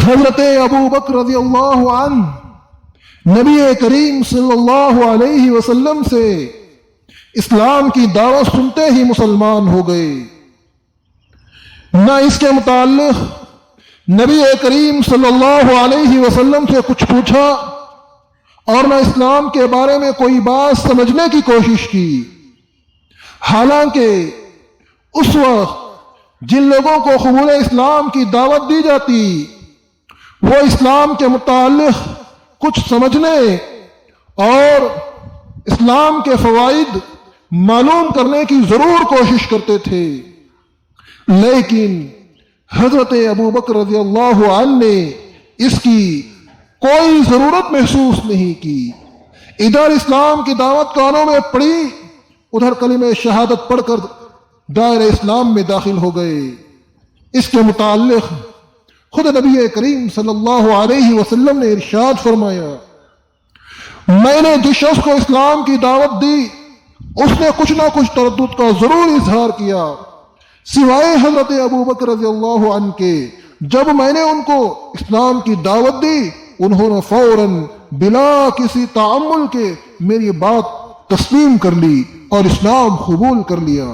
حضرت ابو بکر رضی اللہ عنہ نبی کریم صلی اللہ علیہ وسلم سے اسلام کی دعوت سنتے ہی مسلمان ہو گئے۔ نہ اس کے متعلق نبی کریم صلی اللہ علیہ وسلم سے کچھ پوچھا اور نہ اسلام کے بارے میں کوئی بات سمجھنے کی کوشش کی، حالانکہ اس وقت جن لوگوں کو قبول اسلام کی دعوت دی جاتی وہ اسلام کے متعلق کچھ سمجھنے اور اسلام کے فوائد معلوم کرنے کی ضرور کوشش کرتے تھے، لیکن حضرت ابو بکر رضی اللہ عنہ نے اس کی کوئی ضرورت محسوس نہیں کی۔ ادھر اسلام کی دعوت کانوں میں پڑی، ادھر کلمہ شہادت پڑھ کر دائرہ اسلام میں داخل ہو گئے۔ اس کے متعلق خود نبی کریم صلی اللہ علیہ وسلم نے ارشاد فرمایا، میں نے جس شخص کو اسلام کی دعوت دی اس نے کچھ نہ کچھ تردد کا ضرور اظہار کیا، سوائے حضرت ابو بکر رضی اللہ عنہ کے۔ جب میں نے ان کو اسلام کی دعوت دی انہوں نے فوراً بلا کسی تعمل کے میری بات تسلیم کر لی اور اسلام قبول کر لیا۔